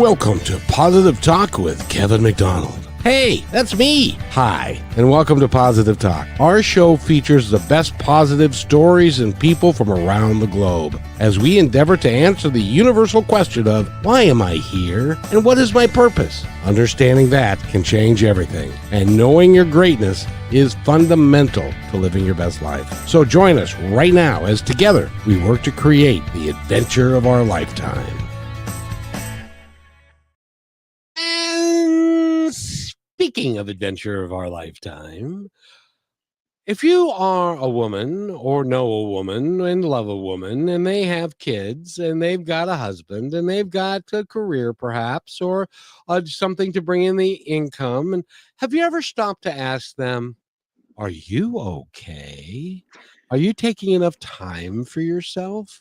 Welcome to Positive Talk with Kevin McDonald. Hey, that's me. Hi, and welcome to Positive Talk. Our show features the best positive stories and people from around the globe as we endeavor to answer the universal question of why am I here and what is my purpose? Understanding that can change everything, and knowing your greatness is fundamental to living your best life. So join us right now as together we work to create the adventure of our lifetime. And speaking of adventure of our lifetime, if you are a woman or know a woman and love a woman and they have kids and they've got a husband and they've got a career perhaps or something to bring in the income, and have you ever stopped to ask them, are you okay? Are you taking enough time for yourself?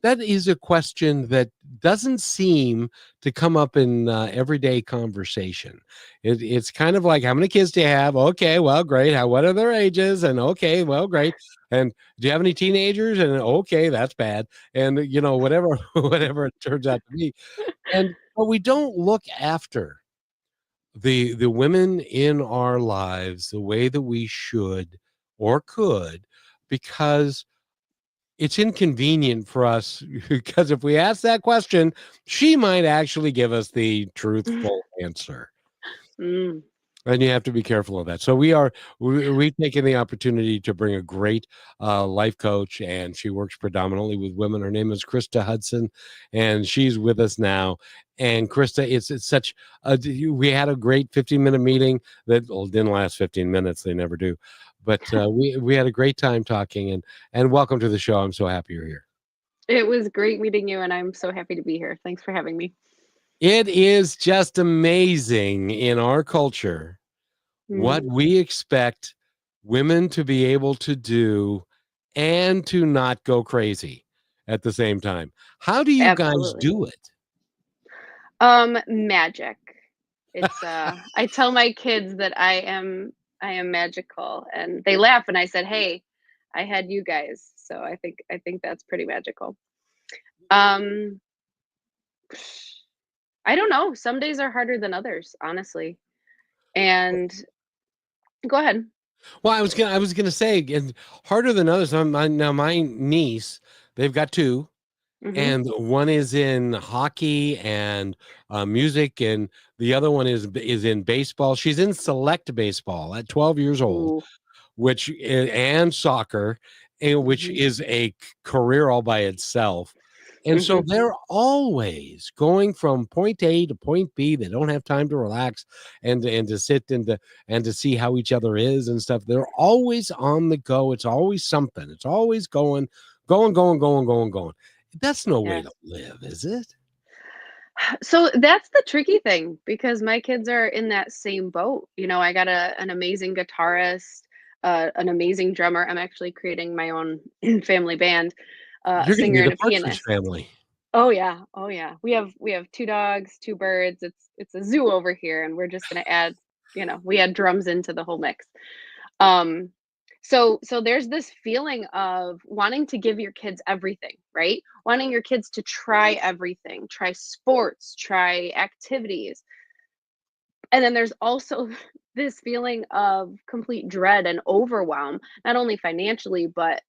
That is a question that doesn't seem to come up in everyday conversation. It's kind of like, how many kids do you have? Okay, well, great. What are their ages? And okay, well, great. And do you have any teenagers? And okay, that's bad. And whatever, whatever it turns out to be. But we don't look after the women in our lives the way that we should or could, because it's inconvenient for us, because if we ask that question, she might actually give us the truthful answer. Mm. And you have to be careful of that. So we've taken the opportunity to bring a great life coach, and she works predominantly with women. Her name is Krista Hudson, and she's with us now. And Krista, it's such we had a great 15-minute meeting that didn't last 15 minutes. They never do. But we had a great time talking, and welcome to the show. I'm so happy you're here. It was great meeting you, and I'm so happy to be here. Thanks for having me. It is just amazing in our culture what we expect women to be able to do and to not go crazy at the same time. How do you guys Absolutely. do it? Magic. It's I tell my kids that I am magical, and they laugh when I said, "Hey, I had you guys." So I think that's pretty magical. Um I don't know. Some days are harder than others, honestly. And go ahead. Well, I was gonna say, and harder than others. Now my niece, they've got two, Mhm. and one is in hockey and music, and the other one is in baseball. She's in select baseball at 12 years old, Ooh. which and soccer, and which Mhm. is a career all by itself. And so Mhm. they're always going from point A to point B. They don't have time to relax and to sit and to see how each other is and stuff. They're always on the go. It's always something. It's always going. That's no way to Yes. live, is it? So that's the tricky thing because my kids are in that same boat. You know, I got an amazing guitarist, an amazing drummer. I'm actually creating my own family band, a You're gonna be singer and the a Partridge pianist. Family. Oh yeah, oh yeah. We have two dogs, two birds. It's a zoo over here, and we're just gonna add, we add drums into the whole mix. Um, so there's this feeling of wanting to give your kids everything, right? Wanting your kids to try everything, try sports, try activities. And then there's also this feeling of complete dread and overwhelm, not only financially, but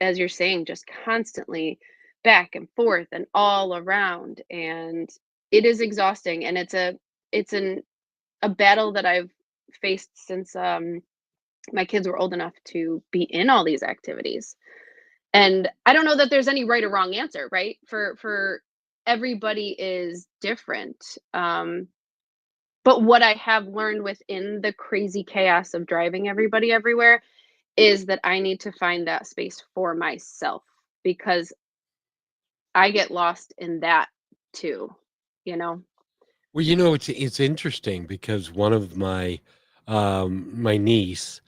as you're saying, just constantly back and forth and all around. And it is exhausting. And it's a battle that I've faced since my kids were old enough to be in all these activities. And I don't know that there's any right or wrong answer, right? For everybody is different. But what I have learned within the crazy chaos of driving everybody everywhere is that I need to find that space for myself because I get lost in that too, you know? Well, it's interesting because one of my niece,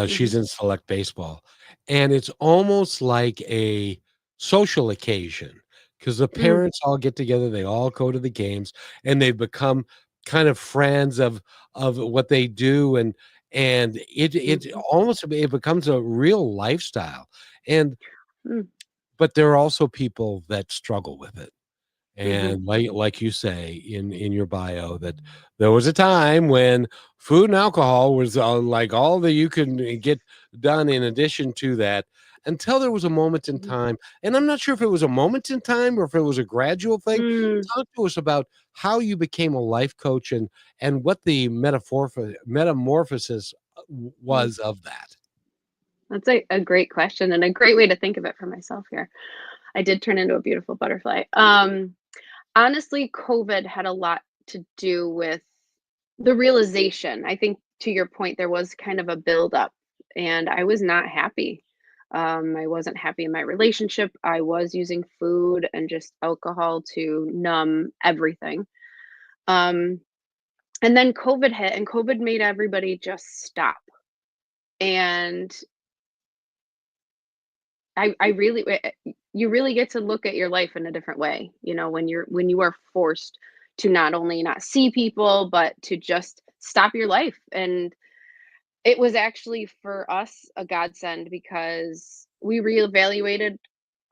she's Mhm, in select baseball, and it's almost like a social occasion because the mm, parents all get together, they all go to the games, and they've become kind of friends of what they do, and it mhm, almost it becomes a real lifestyle, and mm, but there are also people that struggle with it. And like you say in your bio, that there was a time when food and alcohol was like all that you could get done in addition to that, until there was a moment in Mhm. time. And I'm not sure if it was a moment in time or if it was a gradual thing. Mm, Talk to us about how you became a life coach, and what the metamorphosis mm. was of that. That's a great question and a great way to think of it for myself here. I did turn into a beautiful butterfly. Honestly, COVID had a lot to do with the realization. I think to your point, there was kind of a buildup, and I was not happy. I wasn't happy in my relationship. I was using food and just alcohol to numb everything. Um, and then COVID hit, and COVID made everybody just stop. And I really, you really get to look at your life in a different way. You know, when you are forced to not only not see people, but to just stop your life. And it was actually for us a godsend because we reevaluated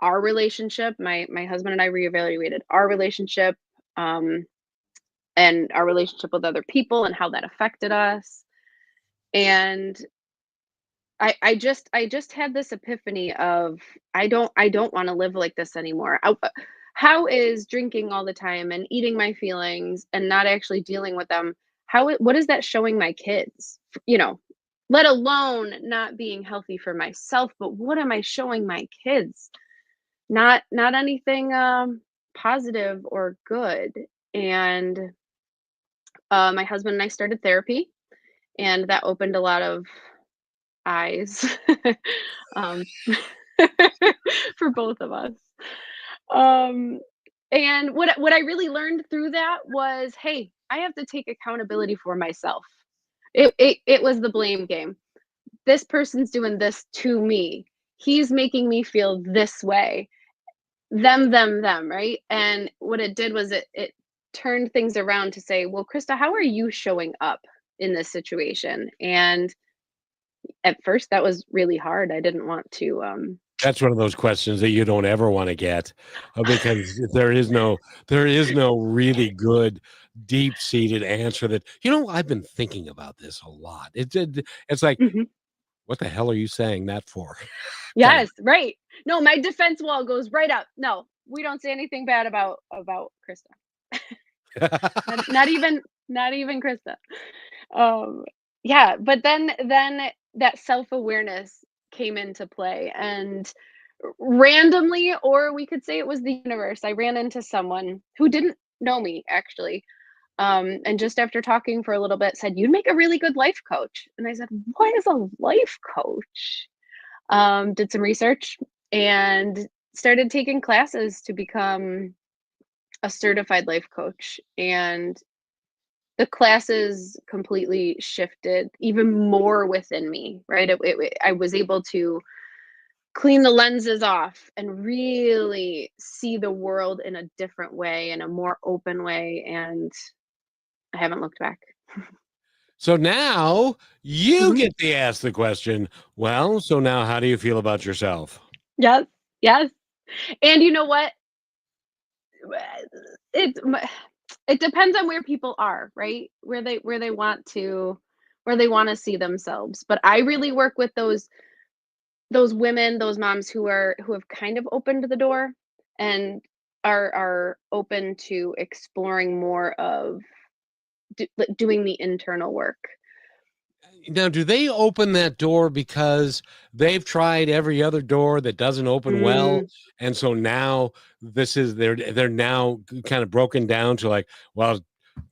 our relationship. My husband and I reevaluated our relationship, um, and our relationship with other people and how that affected us. And I just had this epiphany of I don't want to live like this anymore. How is drinking all the time and eating my feelings and not actually dealing with them? What is that showing my kids? You know, let alone not being healthy for myself, but what am I showing my kids? Not anything positive or good. And my husband and I started therapy, and that opened a lot of eyes. um, for both of us. Um, and what I really learned through that was, hey, I have to take accountability for myself. It was the blame game. This person's doing this to me. He's making me feel this way. Them, right? And what it did was it turned things around to say, well, Krista, how are you showing up in this situation? And at first that was really hard. I didn't want to That's one of those questions that you don't ever want to get, because there is no really good deep seated answer. That, I've been thinking about this a lot. It's like, Mhm. what the hell are you saying that for? kind of. Yes, right. No, my defense wall goes right up. No, we don't say anything bad about Krista. Not even Krista. Um, yeah, but then that self-awareness came into play, and randomly, or we could say it was the universe, I ran into someone who didn't know me actually. And just after talking for a little bit said, "You'd make a really good life coach." And I said, "What is a life coach?" Did some research and started taking classes to become a certified life coach. And the classes completely shifted even more within me, right? I was able to clean the lenses off and really see the world in a different way, in a more open way. And I haven't looked back. So now you Mhm. get to ask the question. Well, so now how do you feel about yourself? Yes, yes. And you know what? It it depends on where people are, right? Where they want to see themselves. But I really work with those women, those moms who have kind of opened the door and are open to exploring more of doing the internal work. Now, do they open that door because they've tried every other door that doesn't open well, Mm, and so now they're now kind of broken down to, like, well,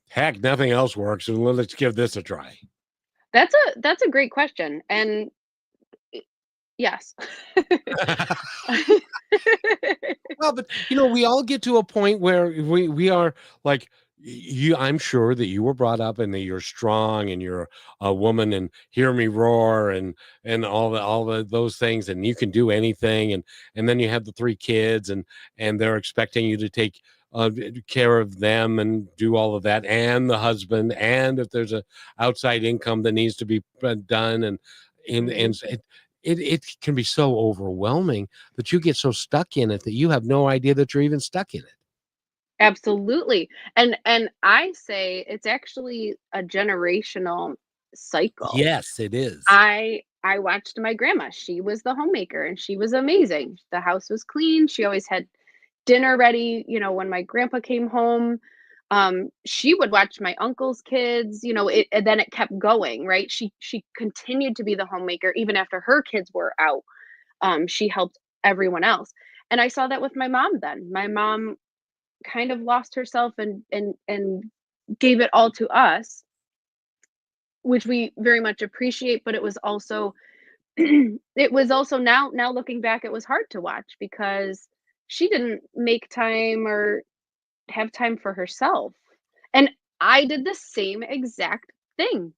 heck, nothing else works, and let's give this a try. that's a great question, and yes. Well, but we all get to a point where we are like, you. I'm sure that you were brought up and that you're strong and you're a woman and hear me roar and all the those things, and you can do anything, and then you have the three kids, and they're expecting you to take care of them and do all of that, and the husband, and if there's a outside income that needs to be done, and Mhm. it can be so overwhelming that you get so stuck in it that you have no idea that you're even stuck in it. Absolutely. And I say it's actually a generational cycle. Yes, it is. I watched my grandma. She was the homemaker and she was amazing. The house was clean. She always had dinner ready, when my grandpa came home. She would watch my uncle's kids, and then it kept going, right? She continued to be the homemaker even after her kids were out. She helped everyone else. And I saw that with my mom then. My mom kind of lost herself and gave it all to us, which we very much appreciate, but it was also it was also now looking back, it was hard to watch because she didn't make time or have time for herself. And I did the same exact thing.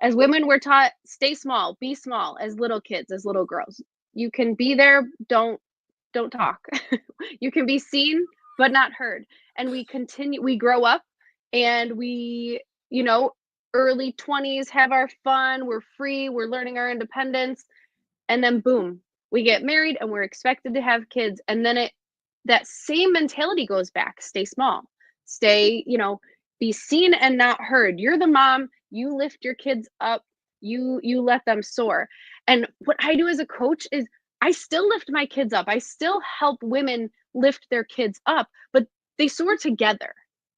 As women, we're taught stay small, be small as little kids, as little girls. You can be there, don't talk. You can be seen but not heard. And we grow up and we, you know, early 20s have our fun, we're free, we're learning our independence, and then boom, we get married and we're expected to have kids, and then it that same mentality goes back. Stay small. Stay, be seen and not heard. You're the mom, you lift your kids up, you let them soar. And what I do as a coach is I still lift my kids up. I still help women lift their kids up, but they soar together.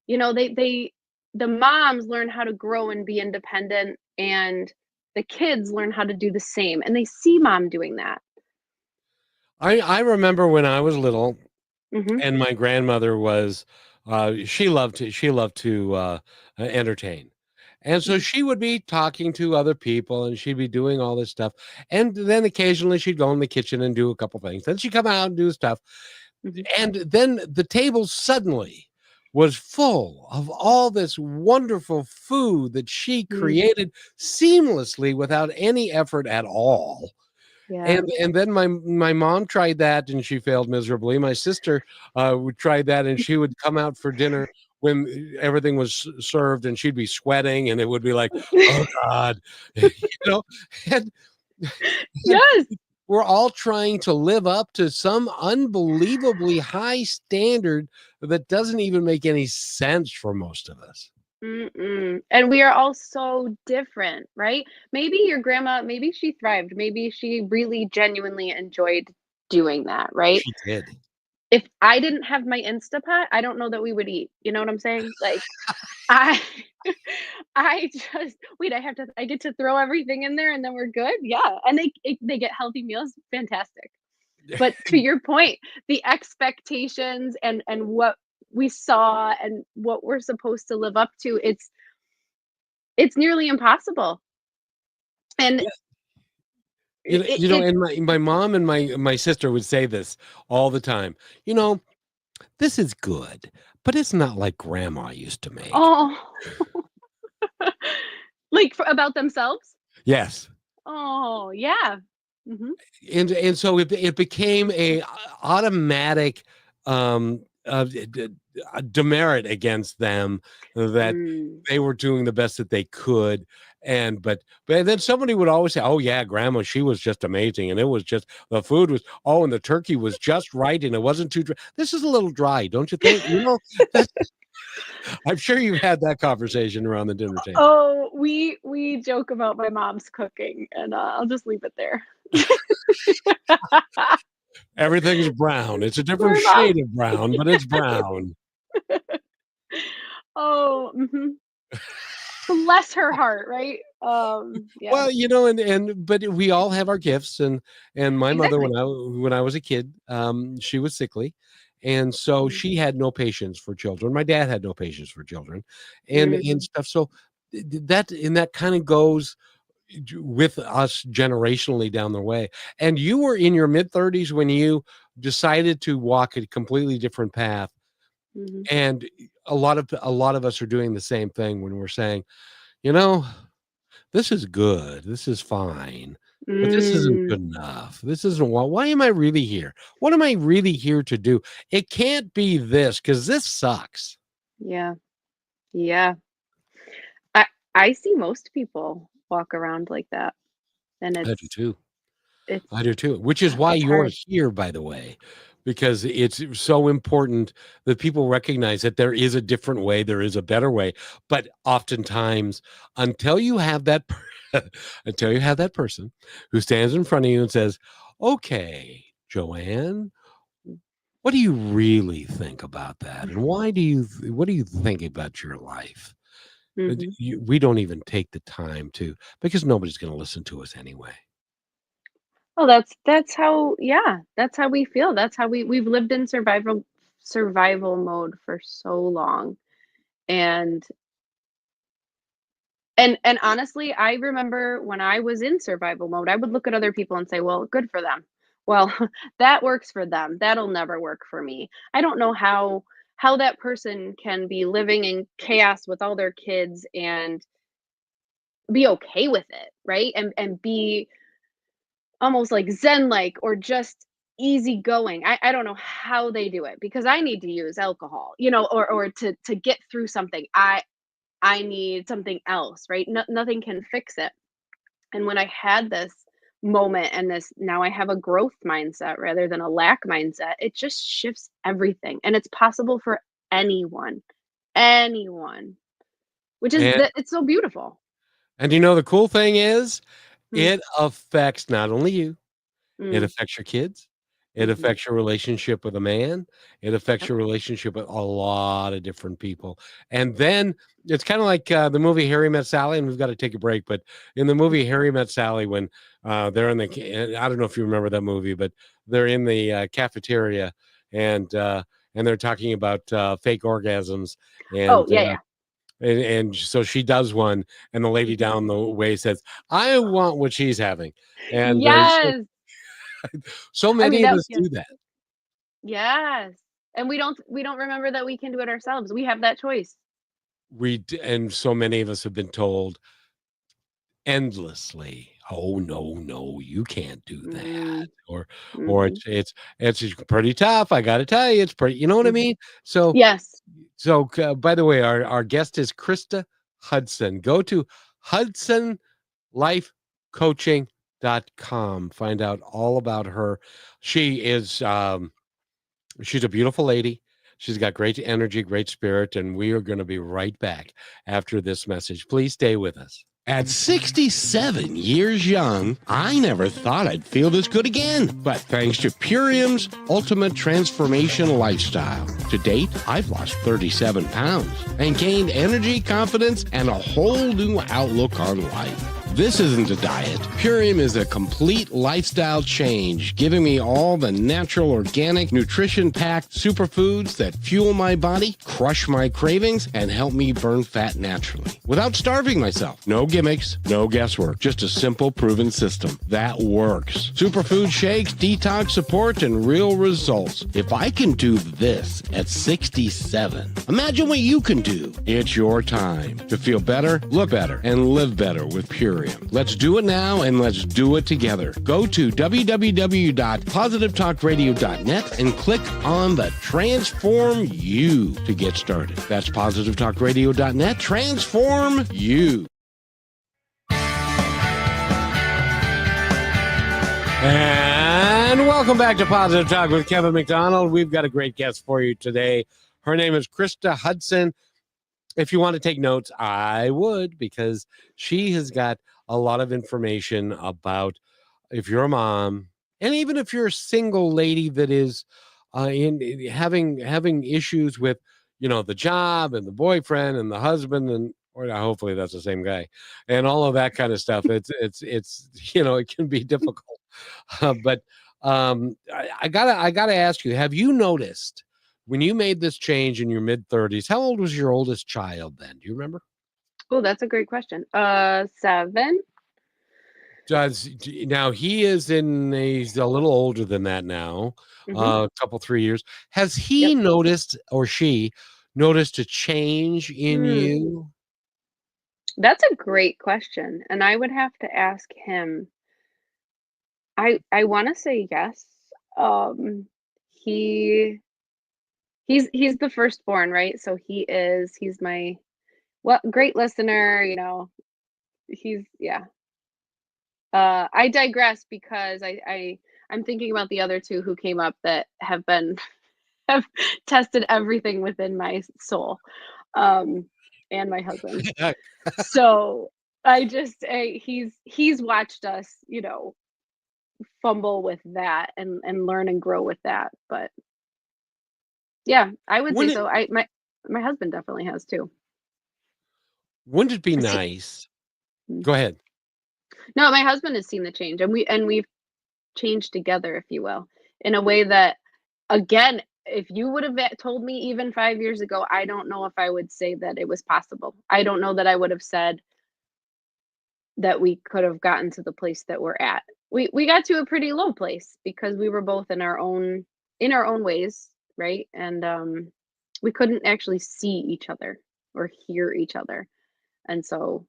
The moms learn how to grow and be independent, and the kids learn how to do the same, and they see mom doing that. I remember when I was little, Mhm. and my grandmother was, she loved to entertain. And so Mhm. she would be talking to other people and she'd be doing all this stuff. And then occasionally she'd go in the kitchen and do a couple things. Then she'd come out and do stuff. Mhm. And then the table suddenly was full of all this wonderful food that she Mm. created seamlessly without any effort at all. Yeah. And then my mom tried that and she failed miserably. My sister would try that and she would come out for dinner when everything was served and she'd be sweating and it would be like, oh God, you know, and, and Yes. we're all trying to live up to some unbelievably high standard that doesn't even make any sense for most of us. Mm-mm. And we are all so different, right? Maybe your grandma, maybe she thrived. Maybe she really genuinely enjoyed doing that, right? She did. If I didn't have my Instapot, I don't know that we would eat. You know what I'm saying? Like I I just wait, I get to throw everything in there and then we're good? Yeah. And they get healthy meals, fantastic. But to your point, the expectations and what we saw and what we're supposed to live up to, it's nearly impossible. And it And my mom and my sister would say this all the time. You know, this is good, but it's not like grandma used to make. oh, like about themselves? Yes. Oh, yeah. Mhm. And so it became a automatic demerit against them that Mm. they were doing the best that they could. And but then somebody would always say, oh yeah, grandma, she was just amazing, and it was just the food was, oh, and the turkey was just right and it wasn't too dry. This is a little dry, don't you think? That's, I'm sure you've had that conversation around the dinner table. Oh, we joke about my mom's cooking, and, I'll just leave it there. Everything's brown. It's a different My mom. shade of brown, but it's brown. Oh, mhm. Bless her heart, right? Yeah, Well, and but we all have our gifts, and my mother, exactly. when I was a kid, she was sickly, and so Mhm, she had no patience for children. My dad had no patience for children, and mhm, stuff. So that kind of goes with us generationally down the way. And you were in your mid 30s when you decided to walk a completely different path, mhm. and a lot of us are doing the same thing when we're saying, you know. This is good. This is fine. But this isn't Mm, good enough. This isn't why am I really here? What am I really here to do? It can't be this because this sucks. yeah, yeah. I I see most people walk around like that, and I do too. it's I do too. Which is why it's you're hard. here, by the way. because it's so important that people recognize that there is a different way, there is a better way. But oftentimes, until you have that, until you have that person who stands in front of you and says, "Okay, Joanne, what do you really think about that, and why do you? What do you think about your life?" Mhm. We don't even take the time to, because nobody's going to listen to us anyway. Well, that's how, yeah, that's how we feel. That's how we've lived in survival mode for so long. And and honestly, I remember when I was in survival mode, I would look at other people and say, "Well, good for them." Well, that works for them. That'll never work for me. I don't know how that person can be living in chaos with all their kids and be okay with it, right? And be almost like zen-like or just easygoing. I don't know how they do it because I need to use alcohol, or to get through something. I need something else, right? Nothing can fix it. And when I had this moment and this, now I have a growth mindset rather than a lack mindset, it just shifts everything. And it's possible for anyone, anyone, which is And that it's so beautiful. the cool thing is, Mm, it affects not only you, it mm, affects your kids, it mhm. affects your relationship with a man, it affects Yep. your relationship with a lot of different people. And then it's kind of like the movie Harry Met Sally, and we've got to take a break. But in the movie Harry Met Sally, when they're in I don't know if you remember that movie, but they're in the cafeteria, and uh, and they're talking about fake orgasms, Oh, and yeah, yeah. so she does one, and the lady Mhm. down the way says, "I want what she's having," and Yes. so I many mean, of that us yes. do that. Yes. And we don't remember that we can do it ourselves. We have that choice. And so many of us have been told endlessly, "Oh, no, no, you can't do that," Mm, or mhm, it's just pretty tough. I got to tell you, it's pretty. You know what I mhm. mean? So, Yes. by the way, our guest is Krista Hudson. Go to hudsonlifecoaching.com. Find out all about her. She is She's a beautiful lady. She's got great energy, great spirit, and we are going to be right back after this message. Please stay with us. At 67 years young, I never thought I'd feel this good again. But thanks to Purium's Ultimate Transformation Lifestyle, to date, I've lost 37 pounds and gained energy, confidence, and a whole new outlook on life. This isn't a diet. Purium is a complete lifestyle change, giving me all the natural, organic, nutrition-packed superfoods that fuel my body, crush my cravings, and help me burn fat naturally without starving myself. No gimmicks, no guesswork, just a simple, proven system that works. Superfood shakes, detox support, and real results. If I can do this at 67, imagine what you can do. It's your time to feel better, look better, and live better with Purium. Let's do it now, and let's do it together. Go to www.positivetalkradio.net and click on the Transform You to get started. That's positivetalkradio.net. Transform You. And welcome back to Positive Talk with Kevin McDonald. We've got a great guest for you today. Her name is Krista Hudson. If you want to take notes, I would, because she has got a lot of information about, if you're a mom, and even if you're a single lady that is in having issues with, the job and the boyfriend and the husband, and or hopefully that's the same guy, and all of that kind of stuff. It's it can be difficult. But I gotta ask you, have you noticed when you made this change in your mid 30s? How old was your oldest child then? Do you remember? Oh, that's a great question. 7? Now he's a little older than that now, Mhm. a couple 3 years. Has Yep. he noticed, or she noticed, a change in Hmm. you? That's a great question, and I would have to ask him. I wanna say yes. Um, he he's the firstborn, right? So he's my, well, great listener, he's, yeah. I digress because I I'm thinking about the other two who came up that have been have tested everything within my soul, um, and my husband. So he's watched us, fumble with that and learn and grow with that. But yeah, I would say Wouldn't it so. My husband definitely has too. wouldn't it be See, nice? Go ahead. no, my husband has seen the change, and we've changed together, if you will, in a way that, again, if you would have told me even 5 years ago, I don't know if I would say that it was possible. I don't know that I would have said that we could have gotten to the place that we're at. We got to a pretty low place because we were both in our own ways, right? And we couldn't actually see each other or hear each other. And so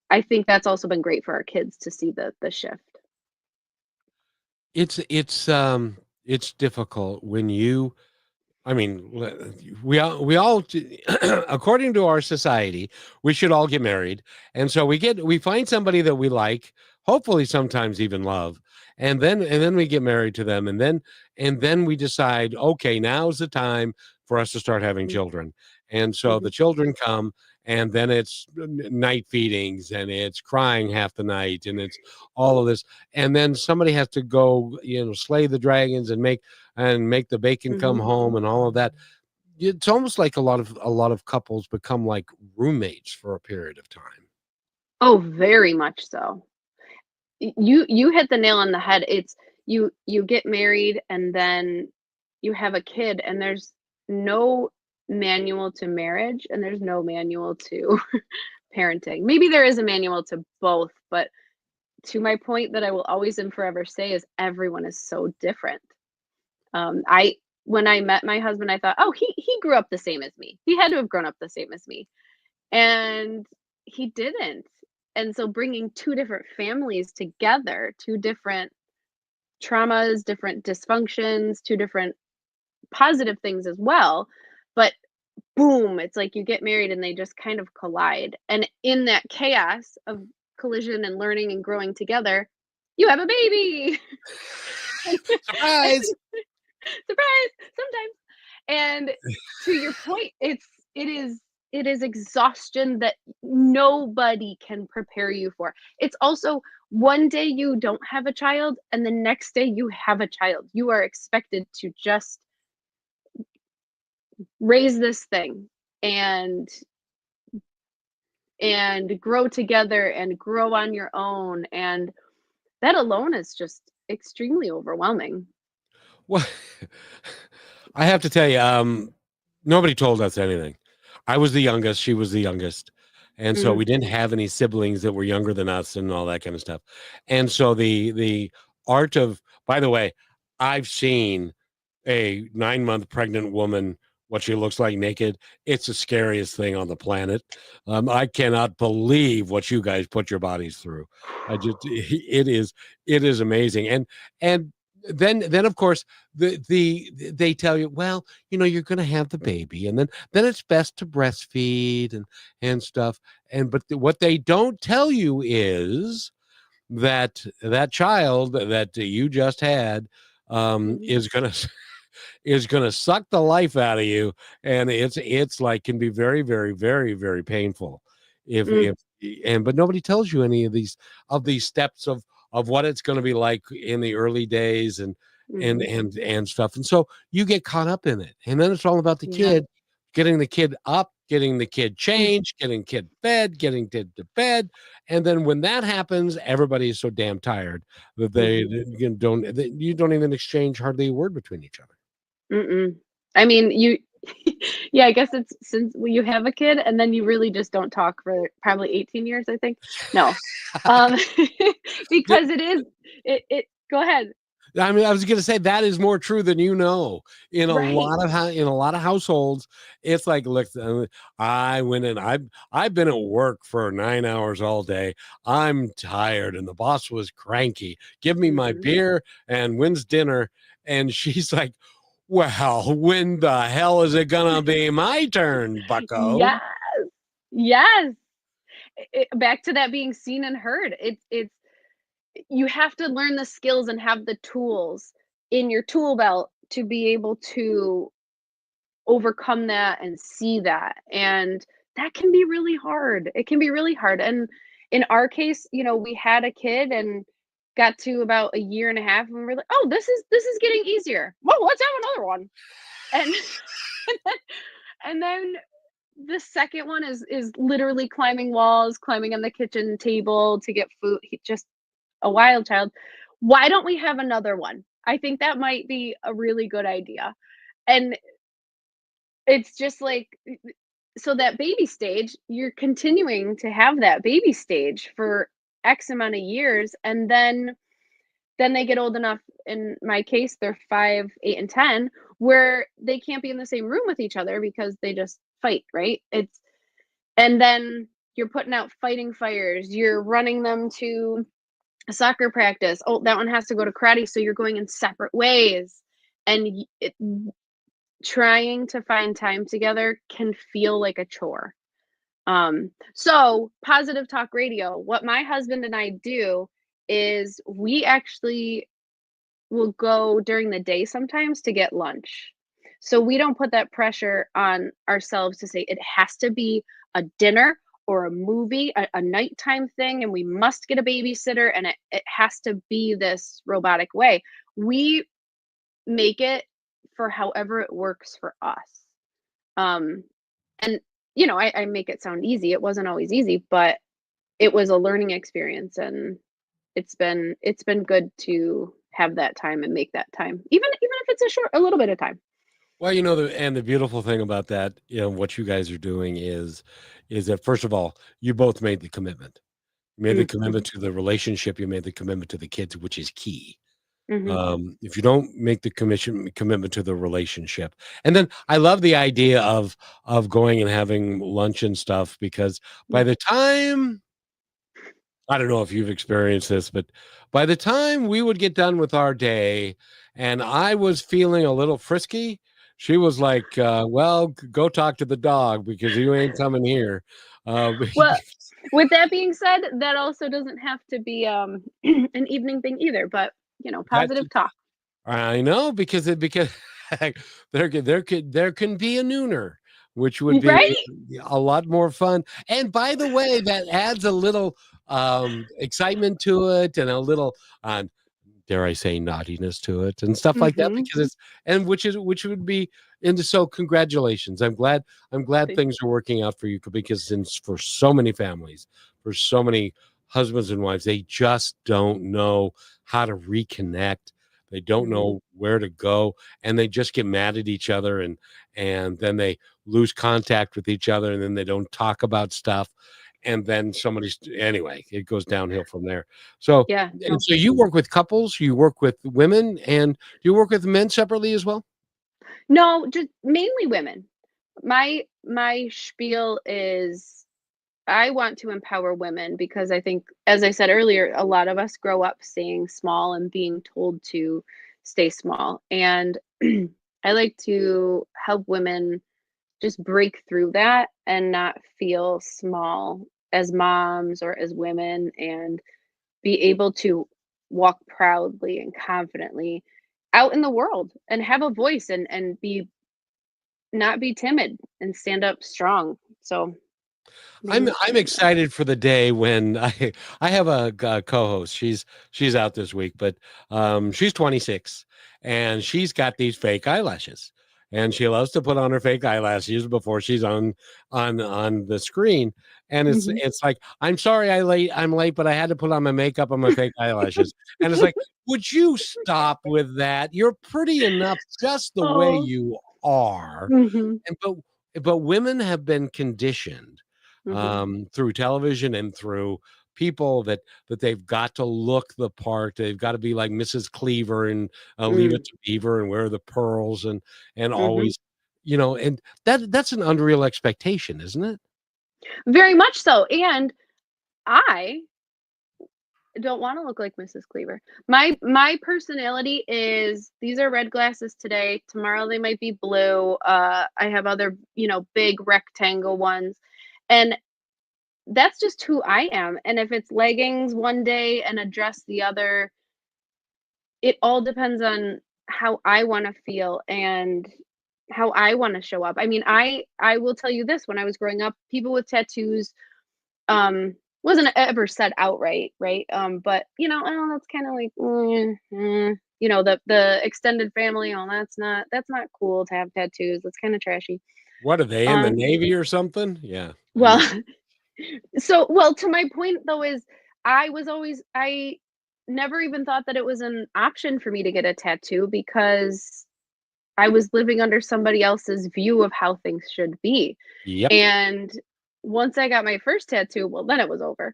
I think that's also been great for our kids to see the shift. It's difficult when you I mean, we all according to our society, we should all get married. And so we find somebody that we like, hopefully sometimes even love, and then we get married to them and then we decide, okay, now's the time for us to start having Mm-hmm. children. And so Mm-hmm. the children come and then it's night feedings and it's crying half the night and it's all of this, and then somebody has to go, slay the dragons and make the bacon come Mm-hmm. home and all of that. It's almost like a lot of couples become like roommates for a period of time. Oh, very much so. You hit the nail on the head. It's you get married and then you have a kid and there's no manual to marriage and there's no manual to parenting. Maybe there is a manual to both, but to my point that I will always and forever say is everyone is so different. I When I met my husband, I thought, oh, he grew up the same as me. He had to have grown up the same as me, and he didn't. And so bringing two different families together, two different traumas, different dysfunctions, two different positive things as well, but boom, it's like you get married and they just kind of collide. And in that chaos of collision and learning and growing together, you have a baby. and, and Surprise! surprise, sometimes. And to your point, it is exhaustion that nobody can prepare you for. It's also one day you don't have a child and the next day you have a child. You are expected to just raise this thing and grow together and grow on your own, and that alone is just extremely overwhelming. Well, I have to tell you, nobody told us anything. I was the youngest, she was the youngest. And so Mm, we didn't have any siblings that were younger than us and all that kind of stuff. And so the art of, by the way, I've seen a 9-month pregnant woman, what she looks like naked. It's the scariest thing on the planet. I cannot believe what you guys put your bodies through. It is amazing. And then of course they tell you, well, you're going to have the baby, and then it's best to breastfeed and stuff. But what they don't tell you is that child that you just had mhm, is gonna suck the life out of you, and it's like can be very, very, very, very painful. mm, If but nobody tells you any of these steps of what it's going to be like in the early days and mhm. and and stuff, and so you get caught up in it, and then it's all about the Yeah. kid, getting the kid up, getting the kid Mm, changed, getting kid fed, getting kid to bed, and then when that happens, everybody is so damn tired that mhm, you don't even exchange hardly a word between each other. mm-mm. I mean, you yeah, I guess it's since you have a kid and then you really just don't talk for probably 18 years, I think. No. Um, because it go ahead. I mean, I was going to say that is more true than in a Right. lot of in a lot of households. It's like, look, I went in. I've been at work for 9 hours all day. I'm tired, and the boss was cranky. Give me my Mhm. beer and when's dinner? And she's like, well, when the hell is it gonna be my turn, Bucko? Yes. Yes. Back to that being seen and heard. It's you have to learn the skills and have the tools in your tool belt to be able to overcome that and see that, and that can be really hard. It can be really hard, and in our case, we had a kid and got to about a year and a half, and we're like, "Oh, this is getting easier. Well, let's have another one." And and then the second one is literally climbing walls, climbing on the kitchen table to get food. He just a wild child. Why don't we have another one? I think that might be a really good idea. And it's just like so that baby stage, you're continuing to have that baby stage for X amount of years, and then they get old enough, in my case, they're 5, 8, and 10, where they can't be in the same room with each other because they just fight, right? It's and then you're putting out fighting fires, you're running them to soccer practice. Oh, that one has to go to karate, so you're going in separate ways. And trying to find time together can feel like a chore. So positive talk radio, what my husband and I do is we actually will go during the day sometimes to get lunch. So we don't put that pressure on ourselves to say it has to be a dinner or a movie, a nighttime thing, and we must get a babysitter and it has to be this robotic way. We make it for however it works for us. Um, and I make it sound easy. It wasn't always easy, but it was a learning experience, and it's been good to have that time and make that time, even if it's a little bit of time. Well, and the beautiful thing about that, what you guys are doing is that first of all, you both made the commitment. You made the commitment Mhm, to the relationship, you made the commitment to the kids, which is key. mhm, If you don't make the commitment to the relationship, and then I love the idea of going and having lunch and stuff because by mm. the time I don't know if you've experienced this, but by the time we would get done with our day and I was feeling a little frisky, she was like, "Well, go talk to the dog because you ain't coming here." Uh, Well, with that being said, that also doesn't have to be, an evening thing either, but, that's positive talk. I know because there can be a nooner, which would be Right? a lot more fun. And by the way, that adds a little excitement to it and a little dare I say naughtiness to it and stuff like that Mhm. because it's and which would be and so congratulations. I'm glad things are working out for you because since for so many families, for so many husbands and wives, they just don't know how to reconnect. They don't Mhm. know where to go and they just get mad at each other and then they lose contact with each other and then they don't talk about stuff and then somebody's anyway, it goes downhill from there. So Yeah, and no. so you work with couples, you work with women, and do you work with men separately as well? No, just mainly women. My spiel is I want to empower women because I think, as I said earlier, a lot of us grow up staying small and being told to stay small. And I like to help women just break through that and not feel small as moms or as women, and be able to walk proudly and confidently out in the world and have a voice and be not be timid and stand up strong. So I'm mainly I'm women. excited for the day when I have a co-host. She's out this week, but she's 26 and she's got these fake eyelashes. And she loves to put on her fake eyelashes before she's on the screen. And it's Mhm. it's like, I'm sorry I'm late, but I had to put on my makeup and my fake eyelashes. And it's like, would you stop with that? You're pretty enough just the way Oh. you are. Mhm. And but women have been conditioned Mhm. through television and through people that they've got to look the part. They've got to be like Mrs. Cleaver and Leave It Mm. to Beaver and wear the pearls and Mhm. always, and that's an unreal expectation, isn't it? Very much so, and I don't wanna look like Mrs. Cleaver. My personality is these are red glasses today, tomorrow they might be blue, I have other, big rectangle ones, and that's just who I am. And if it's leggings one day and a dress the other, it all depends on how I want to feel and how I want to show up. I mean, I will tell you this, when I was growing up, people with tattoos wasn't ever said outright, right? But you know, oh, that's kind of like you know, the extended family, oh, that's not cool to have tattoos. That's kind of trashy. What are they in the Um Navy or something? Yeah, I well, know. well, to my point though is I never even thought that it was an option for me to get a tattoo because I was living under somebody else's view of how things should be. Yep. And once I got my first tattoo, well, then it was over.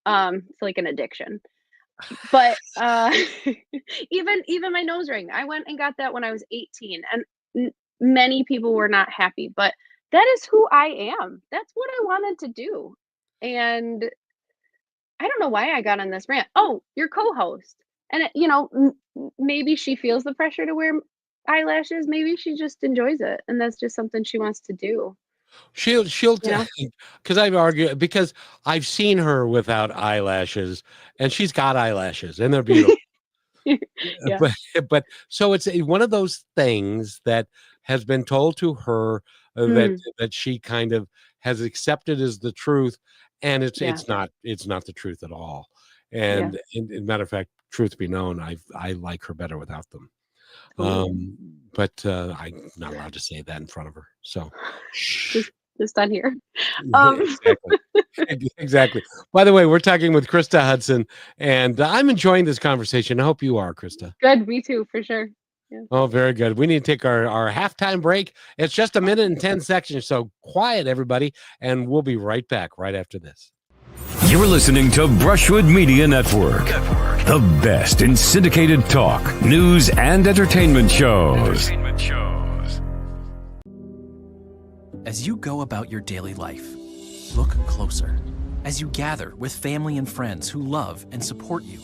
It's like an addiction. But even my nose ring, I went and got that when I was 18, and many people were not happy. But that is who I am. That's what I wanted to do, and I don't know why I got on this rant. Oh, your co-host. And you know, maybe she feels the pressure to wear eyelashes. Maybe she just enjoys it, and that's just something she wants to do. She'll You know? because I've argued because I've seen her without eyelashes, and she's got eyelashes, and they're beautiful. Yeah. But so it's one of those things that has been told to her Mm, that she kind of has accepted as the truth, and yeah. it's not the truth at all. Yeah. And in matter of fact, truth be known, I like her better without them. Oh, But I'm not allowed to say that in front of her. So, shh. just just on here. Um, Exactly. Exactly. By the way, we're talking with Krista Hudson, and I'm enjoying this conversation. I hope you are, Krista. good. Me too, for sure. Yeah. Oh, very good. We need to take our halftime break. It's just a minute and 10 seconds, so quiet, everybody, and we'll be right back right after this. You're listening to Brushwood Media Network, the best in syndicated talk, news, and entertainment shows. As you go about your daily life, look closer. As you gather with family and friends who love and support you,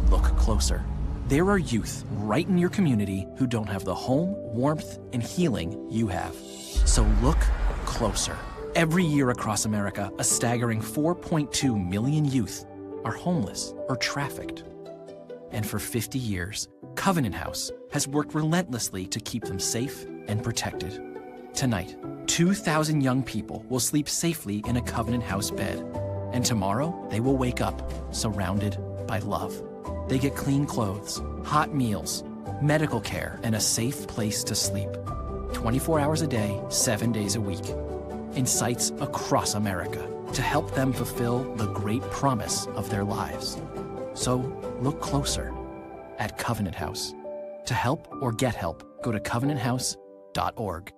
look closer. There are youth right in your community who don't have the home, warmth, and healing you have. So look closer. Every year across America, a staggering 4.2 million youth are homeless or trafficked. And for 50 years, Covenant House has worked relentlessly to keep them safe and protected. Tonight, 2,000 young people will sleep safely in a Covenant House bed. And tomorrow, they will wake up surrounded by love. They get clean clothes, hot meals, medical care, and a safe place to sleep. 24 hours a day, 7 days a week. In sites across America to help them fulfill the great promise of their lives. So look closer at Covenant House. To help or get help, go to covenanthouse.org.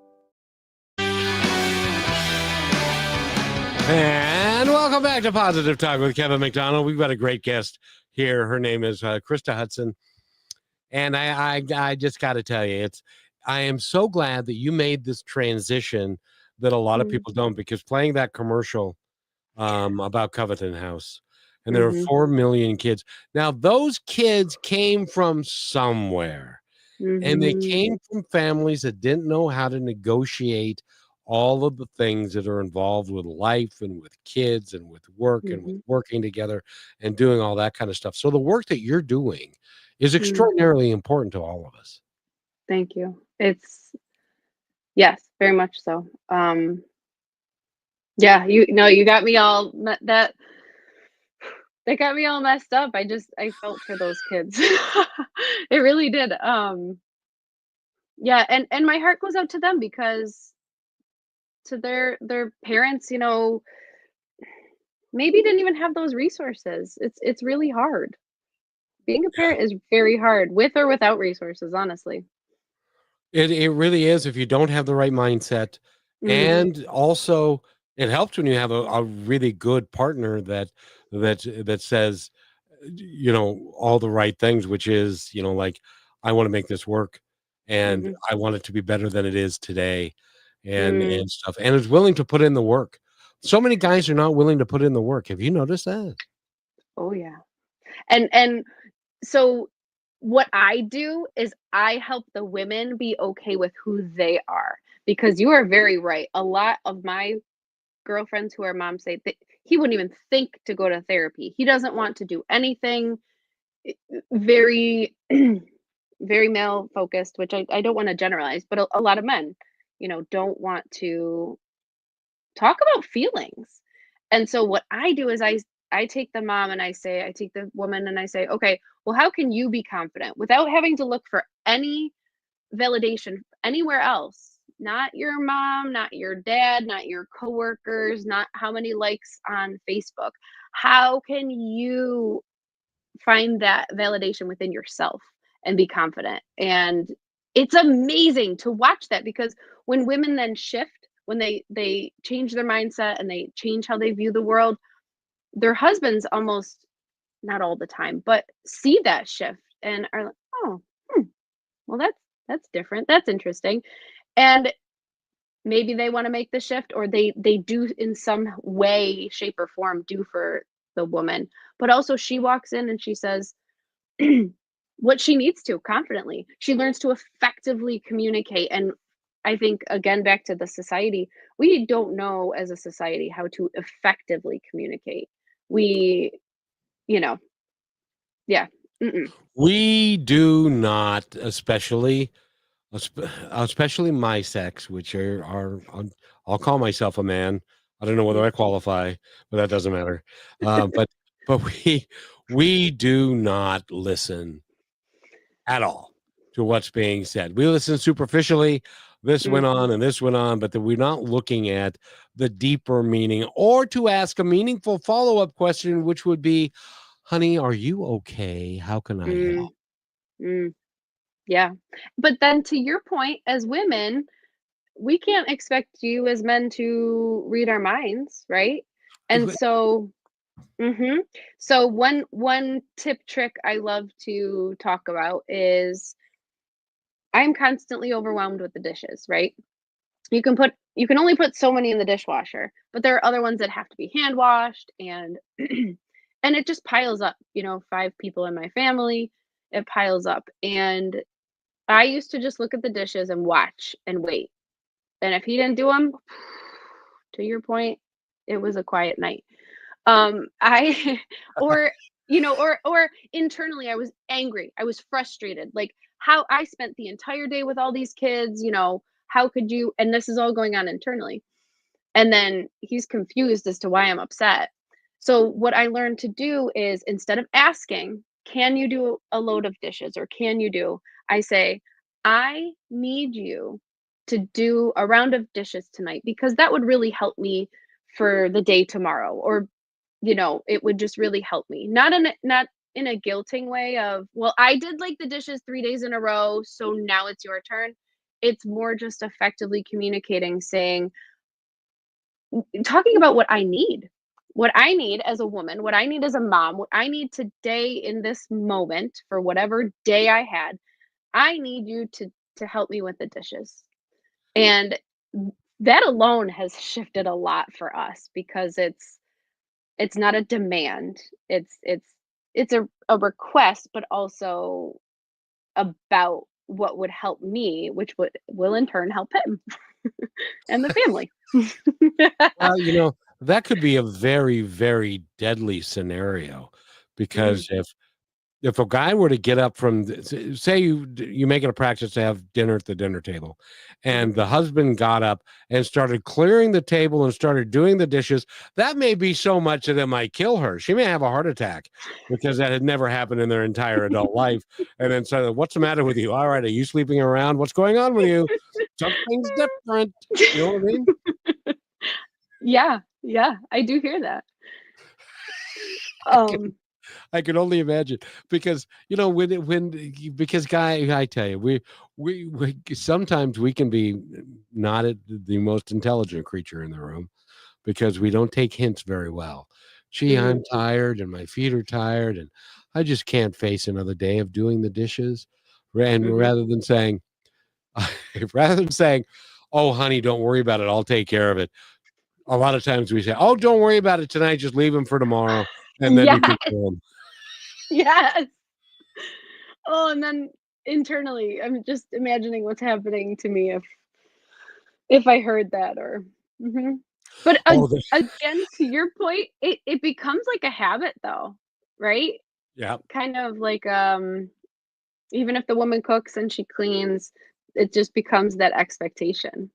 And welcome back to Positive Talk with Kevin McDonald. We've got a great guest here. Her name is Krista Hudson. And I just got to tell you, I am so glad that you made this transition that a lot of Mm, people don't, because playing that commercial about Covenant House, and there are mhm, 4 million kids. Now, those kids came from somewhere, and they mhm, came from families that didn't know how to negotiate all of the things that are involved with life and with kids and with work and with mhm, working together and doing all that kind of stuff. So the work that you're doing is mm. extraordinarily important to all of us. Thank you. It's yes, very much so. Yeah, you know, you got me all that got me all messed up. I felt for those kids. It really did. Yeah, and my heart goes out to them because to their parents, you know, maybe didn't even have those resources. It's really hard. Being a parent is very hard with or without resources, honestly. It really is, if you don't have the right mindset, Mm, and also it helps when you have a really good partner that says, all the right things, which is, like, I want to make this work, and mhm, I want it to be better than it is today, mm. and stuff, and is willing to put in the work. So many guys are not willing to put in the work. Have you noticed that? Oh, yeah. And so what I do is I help the women be okay with who they are, because you are very right. A lot of my girlfriends who are moms say that he wouldn't even think to go to therapy. He doesn't want to do anything very very male focused, which I don't want to generalize, but a lot of men, don't want to talk about feelings. And so what I do is I take the mom and I take the woman and I say, okay, well, how can you be confident without having to look for any validation anywhere else? Not your mom, not your dad, not your coworkers, not how many likes on Facebook. How can you find that validation within yourself and be confident? And it's amazing to watch that, because when women then shift, when they change their mindset and they change how they view the world, their husbands almost, not all the time, but see that shift and are like, oh, well, that's different, that's interesting. And maybe they want to make the shift, or they do in some way, shape, or form do for the woman. But also she walks in and she says what she needs to confidently. She learns to effectively communicate. And I think, again, back to the society, we don't know as a society how to effectively communicate. We, you know, yeah. Mm-mm. We do not, especially my sex, which I'll call myself a man. I don't know whether I qualify, but that doesn't matter. But we do not listen at all to what's being said. We listen superficially. This went on and this went on, but we're not looking at the deeper meaning, or to ask a meaningful follow-up question, which would be, honey, are you okay? How can I Mm, help? mm, yeah. But then to your point, as women, we can't expect you as men to read our minds, right? And so, so one tip trick I love to talk about is, I'm constantly overwhelmed with the dishes, right? You can only put so many in the dishwasher, but there are other ones that have to be hand washed, and and it just piles up, 5 people in my family, it piles up. And I used to just look at the dishes and watch and wait. And if he didn't do them, to your point, it was a quiet night. I or or internally I was angry. I was frustrated. Like, how I spent the entire day with all these kids, how could you? And this is all going on internally. And then he's confused as to why I'm upset. So what I learned to do is, instead of asking, "Can you do a load of dishes?" or "Can you do?" I say, "I need you to do a round of dishes tonight, because that would really help me for the day tomorrow." Or, it would just really help me. Not in a guilting way of, "Well, I did like the dishes 3 days in a row, so now it's your turn." It's more just effectively communicating, saying, talking about what I need. What I need as a woman, what I need as a mom, what I need today in this moment for whatever day I had. I need you to help me with the dishes. And that alone has shifted a lot for us, because it's not a demand. It's a request, but also about what would help me, which will in turn help him and the family. Well, that could be a very, very deadly scenario, Mm, because if a guy were to get up from say you make it a practice to have dinner at the dinner table, mhm. and the husband got up and started clearing the table and started doing the dishes, that may be so much that it might kill her. She may have a heart attack, because that had never happened in their entire adult life. And then suddenly, what's the matter with you? All right, are you sleeping around? What's going on with you? Something's different. You know what I mean? Yeah, yeah, I do hear that. Um, I can only imagine, because because I tell you, we sometimes we can be not the most intelligent creature in the room, because we don't take hints very well. Gee, mm, I'm tired and my feet are tired and I just can't face another day of doing the dishes. And mhm. rather than saying, "Oh, honey, don't worry about it. I'll take care of it." A lot of times we say, "Oh, don't worry about it tonight. Just leave them for tomorrow." And then you Yes, can do 'em. yes. Oh, and then internally, I'm just imagining what's happening to me if I heard that. Or mhm. But Oh, again, to your point, it becomes like a habit though, right? yeah. Kind of like, even if the woman cooks and she cleans, it just becomes that expectation.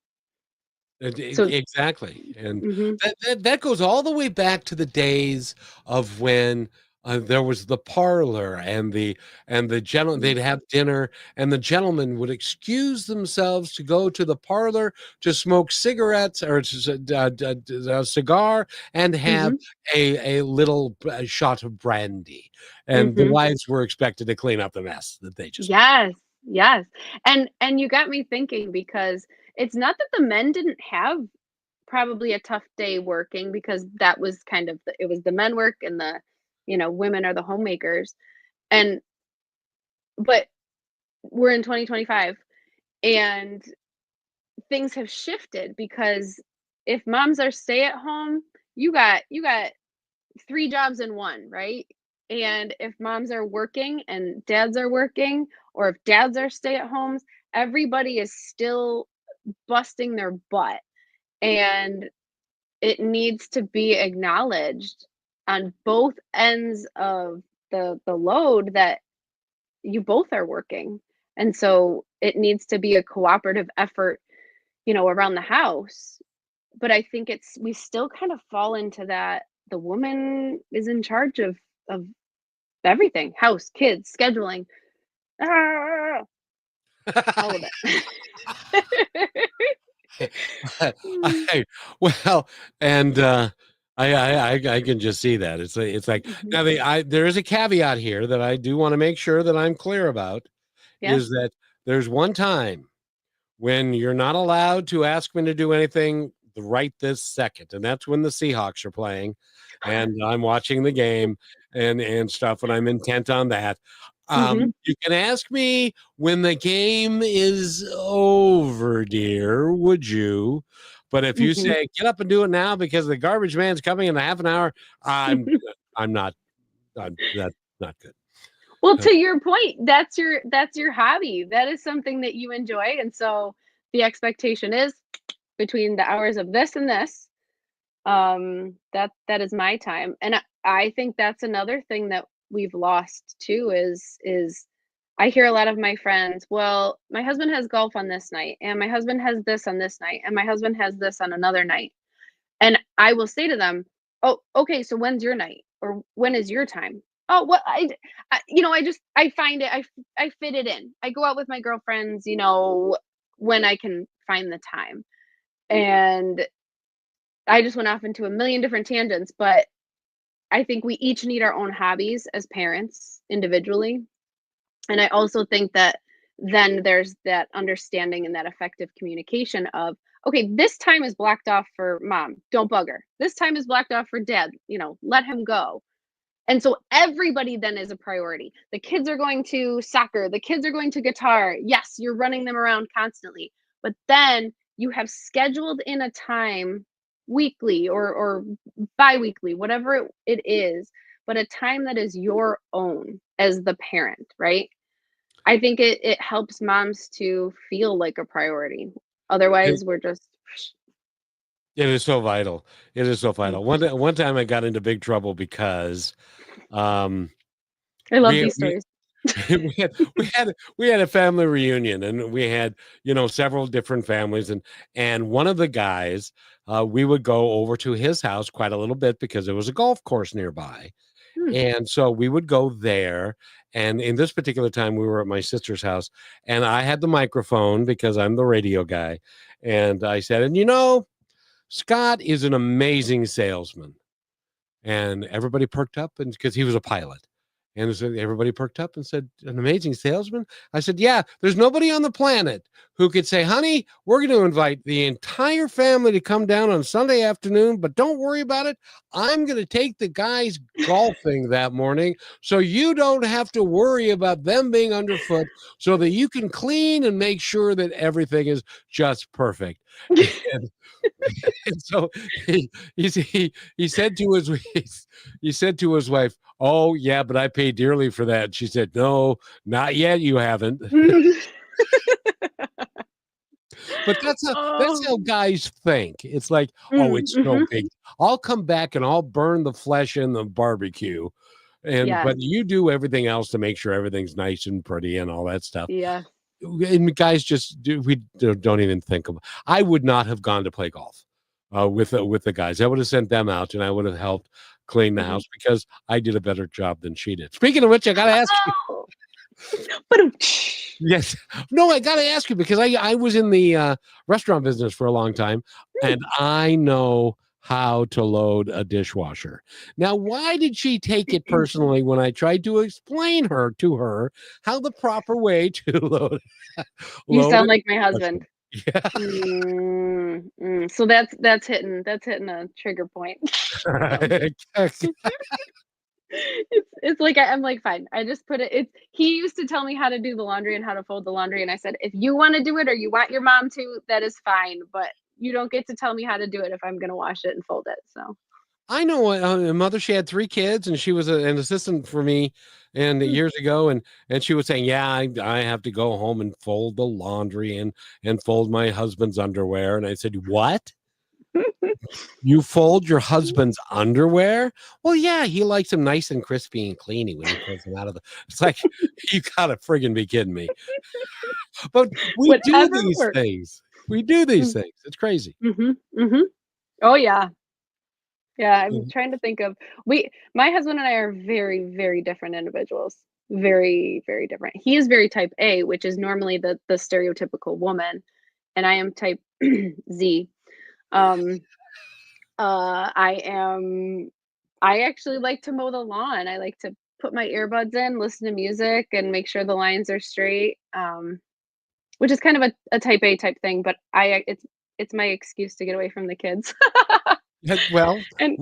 So Exactly, and mhm, that goes all the way back to the days of when, there was the parlor and the gentle mhm, they'd have dinner, and the gentlemen would excuse themselves to go to the parlor to smoke cigarettes or a cigar and have mhm, a little shot of brandy, and the mhm. wives were expected to clean up the mess that they just made. Yes, yes. And you got me thinking because it's not that the men didn't have probably a tough day working because that was kind of it was the men work and the, women are the homemakers. And but we're in 2025 and things have shifted because if moms are stay at home, you got 3 jobs in one, right? And if moms are working and dads are working, or if dads are stay at homes, everybody is still busting their butt. And it needs to be acknowledged on both ends of the load that you both are working. And so it needs to be a cooperative effort, around the house. But I think we still kind of fall into that the woman is in charge of everything, house, kids, scheduling, ah, all of it. Mm, I well, and, I can just see that. It's like mhm. now there is a caveat here that I do wanna make sure that I'm clear about, Yeah. is that there's one time when you're not allowed to ask me to do anything right this second, and that's when the Seahawks are playing, and I'm watching the game and stuff, and I'm intent on that. Mhm, You can ask me when the game is over, dear, would you? But if you mhm. say, "Get up and do it now because the garbage man's coming in a half an hour," I'm I'm not that's not good. Well, Uh, to your point, that's your hobby. That is something that you enjoy, and so the expectation is between the hours of this and this, that is my time. And I think that's another thing that we've lost too is I hear a lot of my friends, well, my husband has golf on this night, and my husband has this on this night, and my husband has this on another night. And I will say to them, "Oh, okay, so when's your night? Or when is your time?" "Oh, well, I find it, I fit it in. I go out with my girlfriends, when I can find the time." And I just went off into a million different tangents, but I think we each need our own hobbies as parents individually. And I also think that then there's that understanding and that effective communication of, okay, this time is blocked off for mom, don't bug her. This time is blocked off for dad, let him go. And so everybody then is a priority. The kids are going to soccer, the kids are going to guitar. Yes, you're running them around constantly. But then you have scheduled in a time weekly or bi-weekly, whatever it is, but a time that is your own as the parent, right? I think it helps moms to feel like a priority. it Otherwise, we're just it is so vital. It is so mm, vital. One time I got into big trouble because, um, I love we these we stories. we had a family reunion, and we had, several different families, and one of the guys, we would go over to his house quite a little bit because there was a golf course nearby, Hmm, and so we would go there, and in this particular time, we were at my sister's house, and I had the microphone because I'm the radio guy, and I said, "And, Scott is an amazing salesman." And everybody perked up, and because he was a pilot. And so everybody perked up and said, "An amazing salesman?" I said, "Yeah, there's nobody on the planet who could say, 'Honey, we're going to invite the entire family to come down on Sunday afternoon, but don't worry about it. I'm going to take the guys golfing that morning so you don't have to worry about them being underfoot so that you can clean and make sure that everything is just perfect.'" And, and so he said to his he said to his wife, "Oh yeah, but I pay dearly for that." She said, "No, not yet. You haven't." But that's how Oh. guys think. It's like, oh, it's no Mhm. big. I'll come back and I'll burn the flesh in the barbecue, Yes. but you do everything else to make sure everything's nice and pretty and all that stuff. Yes. And guys just do, we don't even think of. I would not have gone to play golf with the guys. I would have sent them out and I would have helped clean the Mhm. house because I did a better job than she did. Speaking of which, I got to ask you. Oh. But Yes. No, I got to ask you because I was in the restaurant business for a long time and I know how to load a dishwasher. Now, why did she take it personally when I tried to explain to her how the proper way to you load sound a like my dishwasher? husband. Yeah. So that's hitting a trigger point. So it's like I'm like, fine. I just put it. It's he used to tell me how to do the laundry and how to fold the laundry, and I said, if you want to do it or you want your mom to, that is fine. But you don't get to tell me how to do it if I'm gonna wash it and fold it. So I know a mother. She had 3 kids, and she was an assistant for me, and mm. years ago, and she was saying, "Yeah, I have to go home and fold the laundry and fold my husband's underwear." And I said, "What? You fold your husband's underwear?" Well, yeah, he likes them nice and crispy and cleany when he pulls them out of the. It's like you gotta friggin' be kidding me. But we do Whatever these works. things. We do these things. It's crazy. Mm-hmm. Mm-hmm. Oh yeah. Yeah, I'm Mhm. trying to think of my husband and I are very, very different individuals. Very, very different. He is very type A, which is normally the stereotypical woman, and I am type Z. Um, I actually like to mow the lawn. I like to put my earbuds in, listen to music, and make sure the lines are straight. Which is kind of a type A type thing, but it's my excuse to get away from the kids. Yeah, well, And,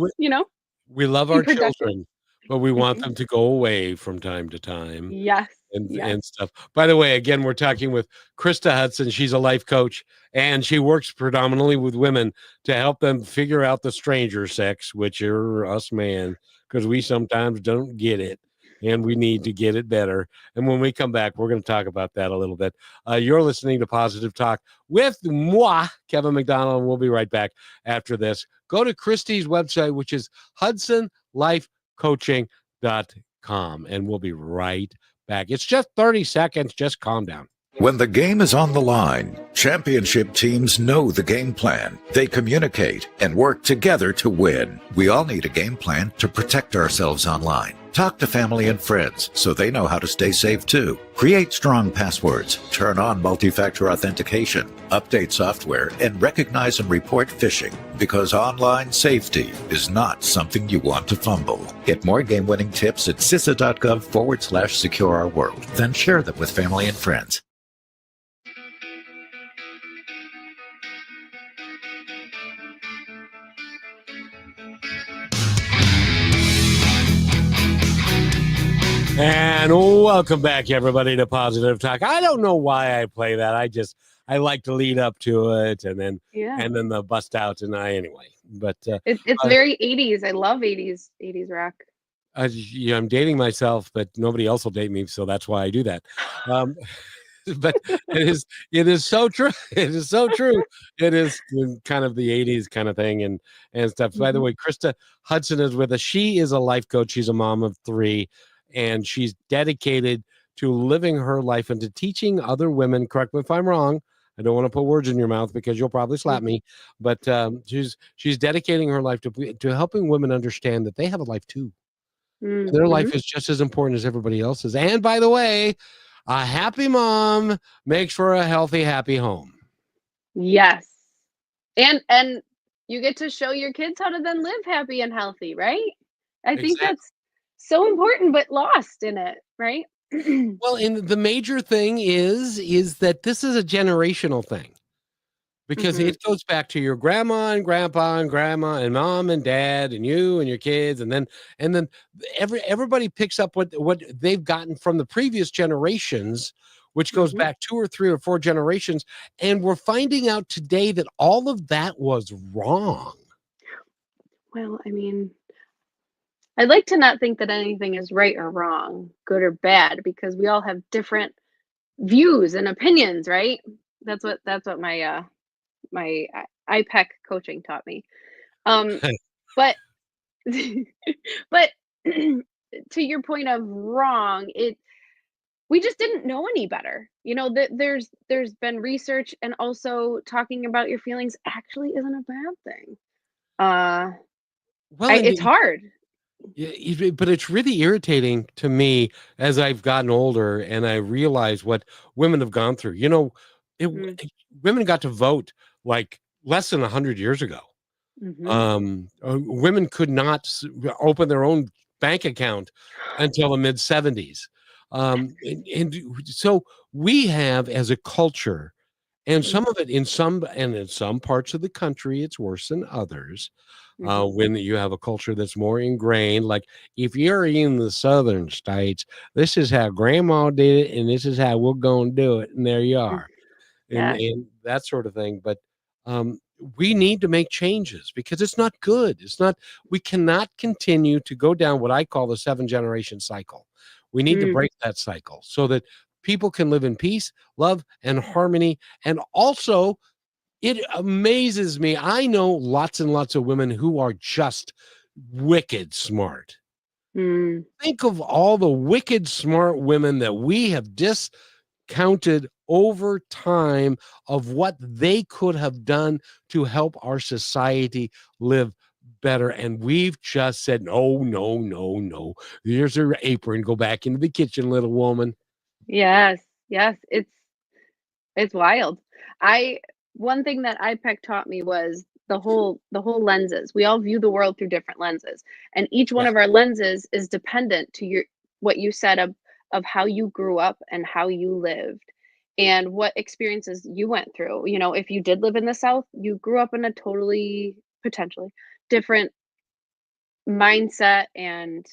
we love be our productive. children, but we want Mhm. them to go away from time to time Yes, and yes. stuff. By the way, again, we're talking with Krista Hudson. She's a life coach, and she works predominantly with women to help them figure out the stranger sex, which are us man, because we sometimes don't get it, and we need to get it better. And when we come back, we're going to talk about that a little bit. You're listening to Positive Talk with moi, Kevin McDonald, and we'll be right back after this. Go to Christy's website, which is hudsonlifecoaching.com, and we'll be right back. It's just 30 seconds. Just calm down. When the game is on the line, championship teams know the game plan. They communicate and work together to win. We all need a game plan to protect ourselves online. Talk to family and friends so they know how to stay safe too. Create strong passwords, turn on multi-factor authentication, update software, and recognize and report phishing, because online safety is not something you want to fumble. Get more game-winning tips at cisa.gov/secure our world. Then share them with family and friends. And welcome back, everybody, to Positive Talk. I don't know why I play that. I like to lead up to it, and Yeah. then the bust out, and anyway. But It's uh, very 80s. I love 80s rock. I'm dating myself, but nobody else will date me, so that's why I do that. Um, but it is so true. It is so true. It is kind of the 80s kind of thing and stuff. By the Mhm. way, Krista Hudson is with us. She is a life coach. She's a mom of 3, and she's dedicated to living her life and to teaching other women. Correct me if I'm wrong. I don't want to put words in your mouth because you'll probably slap Mhm. me. But she's dedicating her life to helping women understand that they have a life too. Their life Mhm. is just as important as everybody else's. And by the way, a happy mom makes for a healthy, happy home. Yes. And you get to show your kids how to then live happy and healthy, right? I think Exactly. that's so important but lost in it, right? Well, and the major thing is that this is a generational thing because Mhm. it goes back to your grandma and grandpa and grandma and mom and dad and you and your kids and then everybody picks up what they've gotten from the previous generations, which goes Mhm. back 2 or 3 or 4 generations, and we're finding out today that all of that was wrong. Well, I mean, I'd like to not think that anything is right or wrong, good or bad, because we all have different views and opinions, right? That's what my IPEC coaching taught me. Um, but but to your point of wrong, we just didn't know any better. You know, that there's been research, and also talking about your feelings actually isn't a bad thing. Uh, Well, and it's hard. yeah, but it's really irritating to me as I've gotten older and I realize what women have gone through. Mm, Women got to vote like less than 100 years ago. mhm. Women could not open their own bank account until the mid 70s. And so we have, as a culture, and Mm, some of it in some parts of the country, it's worse than others. mhm. When you have a culture that's more ingrained, like if you're in the southern states, this is how grandma did it, and this is how we're going to do it, and there you Mm, are, and yes. and that sort of thing. But we need to make changes because it's not good. It's not. We cannot continue to go down what I call the 7 generation cycle. We need to Mm, break that cycle so that people can live in peace, love, and harmony, and also it amazes me. I know lots and lots of women who are just wicked smart. mm, Think of all the wicked smart women that we have discounted over time of what they could have done to help our society live better. And we've just said, no, no, no, no. Here's her apron. Go back into the kitchen, little woman. yes, yes. It's wild. I One thing that IPEC taught me was the whole lenses. We all view the world through different lenses, and each one Yeah. of our lenses is dependent to your what you said of how you grew up and how you lived and what experiences you went through. You know, if you did live in the South, you grew up in a totally potentially different mindset and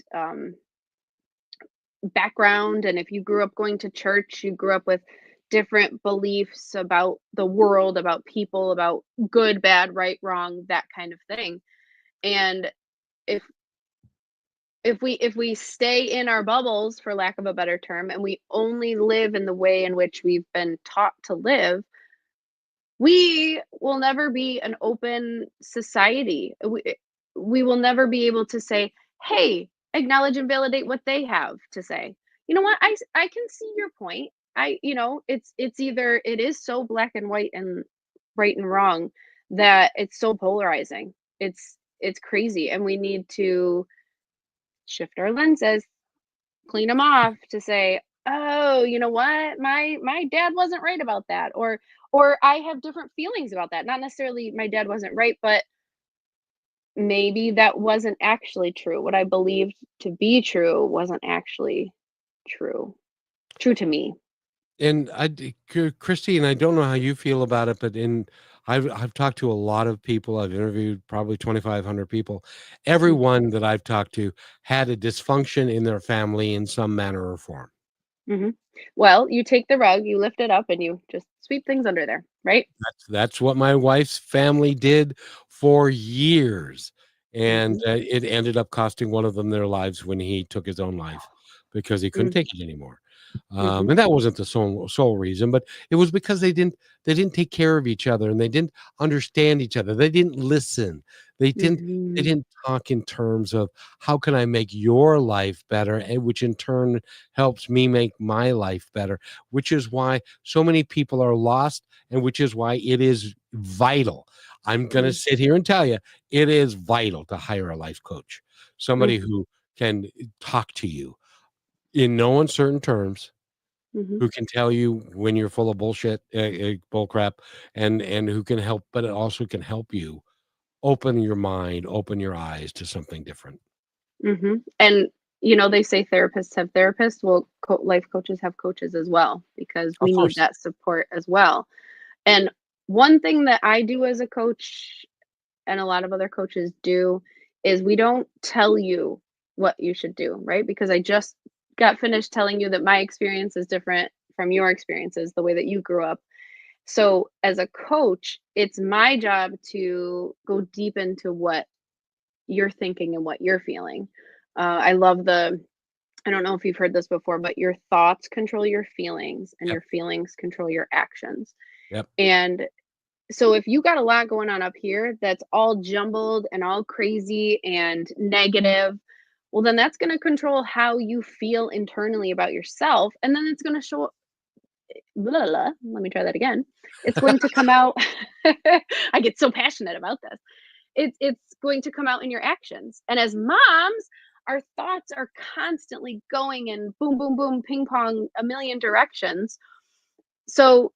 background, and if you grew up going to church, you grew up with different beliefs about the world, about people, about good, bad, right, wrong, that kind of thing. And if if we stay in our bubbles, for lack of a better term, and we only live in the way in which we've been taught to live, we will never be an open society. We will never be able to say, "Hey, acknowledge and validate what they have to say." You know what? I can see your point. It's either it is so black and white and right and wrong that it's so polarizing. It's crazy, and we need to shift our lenses, clean them off to say, "Oh, you know what? My dad wasn't right about that," or I have different feelings about that. Not necessarily my dad wasn't right, but maybe that wasn't actually true. What I believed to be true wasn't actually true. True to me. And Christy, and I don't know how you feel about it, but I've talked to a lot of people. I've interviewed probably 2,500 people. Mm, Everyone that I've talked to had a dysfunction in their family in some manner or form. mhm. Well, you take the rug, you lift it up, and you just sweep things under there, right? That's what my wife's family did for years, and Mhm, it ended up costing one of them their lives when he took his own life because he couldn't mm, take it anymore. mhm, And that wasn't the sole reason, but it was because they didn't take care of each other and they didn't understand each other. They didn't listen. They didn't they mhm, didn't talk in terms of how can I make your life better, and which in turn helps me make my life better, which is why so many people are lost and which is why it is vital. I'm going to mm, sit here and tell you it is vital to hire a life coach, mm, somebody who can talk to you in no uncertain terms, mhm, who can tell you when you're full of bullshit, bull crap, and who can help, but it also can help you open your mind, open your eyes to something different. mhm. And they say therapists have therapists. Well, life coaches have coaches as well because Of we need course. that support as well. And one thing that I do as a coach, and a lot of other coaches do, is we don't tell you what you should do, right? Because I just got finished telling you that my experience is different from your experiences, the way that you grew up. So, as a coach, it's my job to go deep into what you're thinking and what you're feeling. I love I don't know if you've heard this before, but your thoughts control your feelings and Yep. your feelings control your actions. Yep. And so if you got a lot going on up here that's all jumbled and all crazy and negative, well, then that's going to control how you feel internally about yourself. And then it's going to show, blah, blah, let me try that again. It's going to come out. I get so passionate about this. It's going to come out in your actions. And as moms, our thoughts are constantly going in boom, boom, boom, ping pong, a million directions. So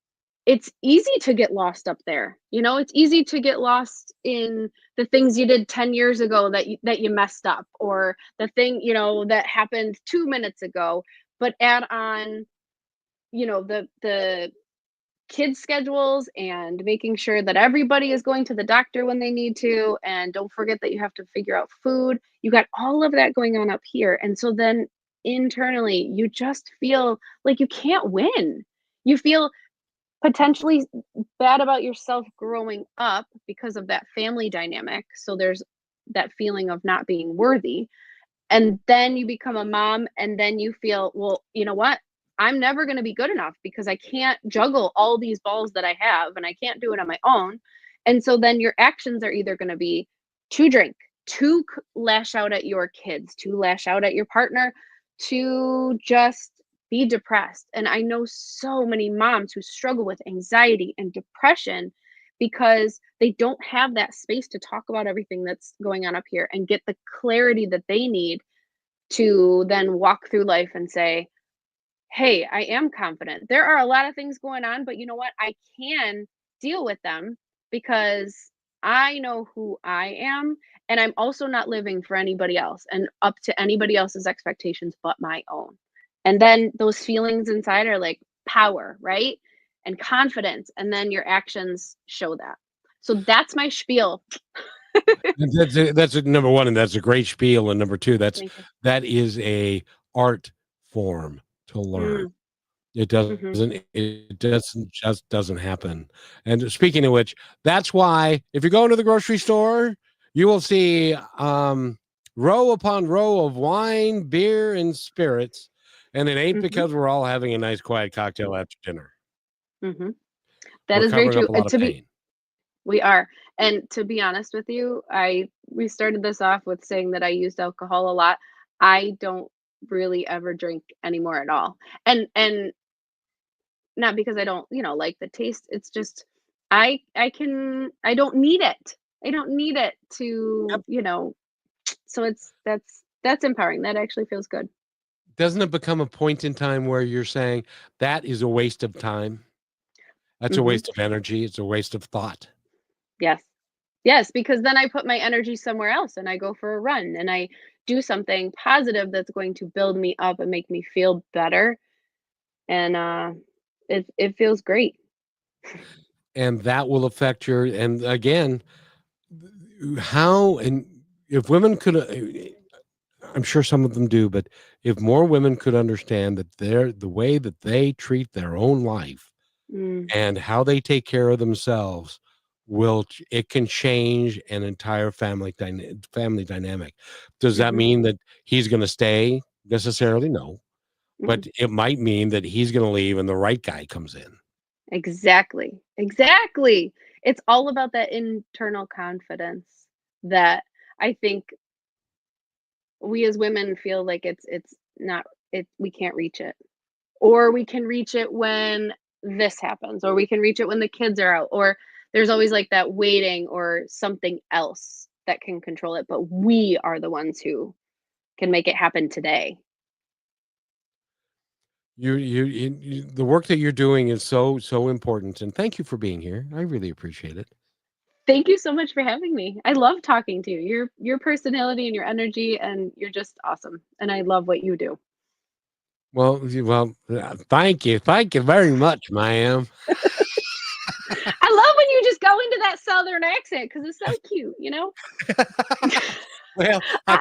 it's easy to get lost up there. It's easy to get lost in the things you did 10 years ago that you messed up, or the thing, that happened 2 minutes ago, but add on, the kids schedules and making sure that everybody is going to the doctor when they need to, and don't forget that you have to figure out food. You got all of that going on up here. And so then internally you just feel like you can't win. You feel potentially bad about yourself growing up because of that family dynamic. So there's that feeling of not being worthy. And then you become a mom, and then you feel, well, you know what? I'm never going to be good enough because I can't juggle all these balls that I have, and I can't do it on my own. And so then your actions are either going to be to drink, to lash out at your kids, to lash out at your partner, to just be depressed. And I know so many moms who struggle with anxiety and depression because they don't have that space to talk about everything that's going on up here and get the clarity that they need to then walk through life and say, hey, I am confident. There are a lot of things going on, but you know what? I can deal with them because I know who I am. And I'm also not living for anybody else and up to anybody else's expectations but my own. And then those feelings inside are like power, right? And confidence. And then your actions show that. So that's my spiel. That's number one, and that's a great spiel. And number two, Thank you. that is a art form to learn. It doesn't happen. And speaking of which, that's why if you go into the grocery store, you will see row upon row of wine, beer, and spirits. And it ain't because we're all having a nice quiet cocktail after dinner. That We're is very covering true. up a lot of pain. We are. And to be honest with you, we started this off with saying that I used alcohol a lot. I don't really ever drink anymore at all. And not because I don't, like the taste. It's just I don't need it. I don't need it to, so that's empowering. That actually feels good. Doesn't it become a point in time where you're saying that is a waste of time? That's a waste of energy. It's a waste of thought. Yes. Yes, because then I put my energy somewhere else and I go for a run and I do something positive that's going to build me up and make me feel better. And it feels great. And that will affect and again, how, and if women could, I'm sure some of them do, but if more women could understand that the way that they treat their own life and how they take care of themselves it can change an entire family dynamic. Does that mean that he's going to stay necessarily? No, but it might mean that he's going to leave and the right guy comes in. Exactly. It's all about that internal confidence that I think we as women feel like it's not we can't reach it. Or we can reach it when this happens, or we can reach it when the kids are out, or there's always like that waiting or something else that can control it, but we are the ones who can make it happen today. The work that you're doing is so important, and thank you for being here. I really appreciate it. Thank you so much for having me. I love talking to you. Your personality and your energy, and you're just awesome. And I love what you do. Well, thank you very much, ma'am. I love when you just go into that southern accent because it's so cute, Well, I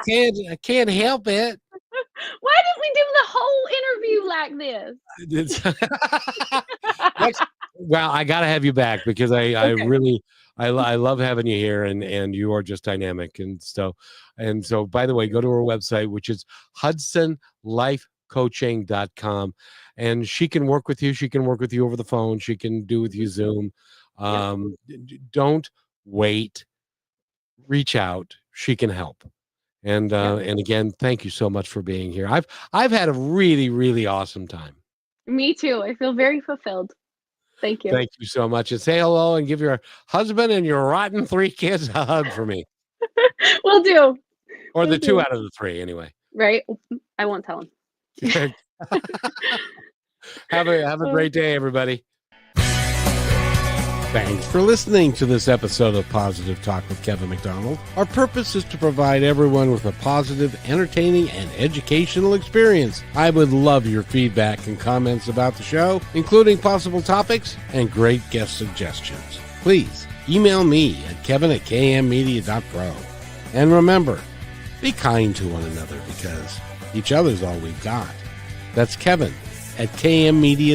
can't help it. Why did we do the whole interview like this? Well, I got to have you back because I really love having you here, and you are just dynamic, and so by the way, go to our website, which is coaching.com. And she can work with you. She can work with you over the phone. She can do with you Zoom. Don't wait. Reach out. She can help. And again, thank you so much for being here. I've had a really, really awesome time. Me too. I feel very fulfilled. Thank you. Thank you so much. And say hello and give your husband and your rotten 3 kids a hug for me. Will do. Or Will the 2 do. out of the 3 anyway. Right? I won't tell him. Have a great day, everybody. Thanks for listening to this episode of Positive Talk with Kevin McDonald. Our purpose is to provide everyone with a positive, entertaining, and educational experience. I would love your feedback and comments about the show, including possible topics and great guest suggestions. Please email me at kevin@kmmedia.pro. And remember, be kind to one another because each other's all we've got. That's Kevin at kmmedia.pro.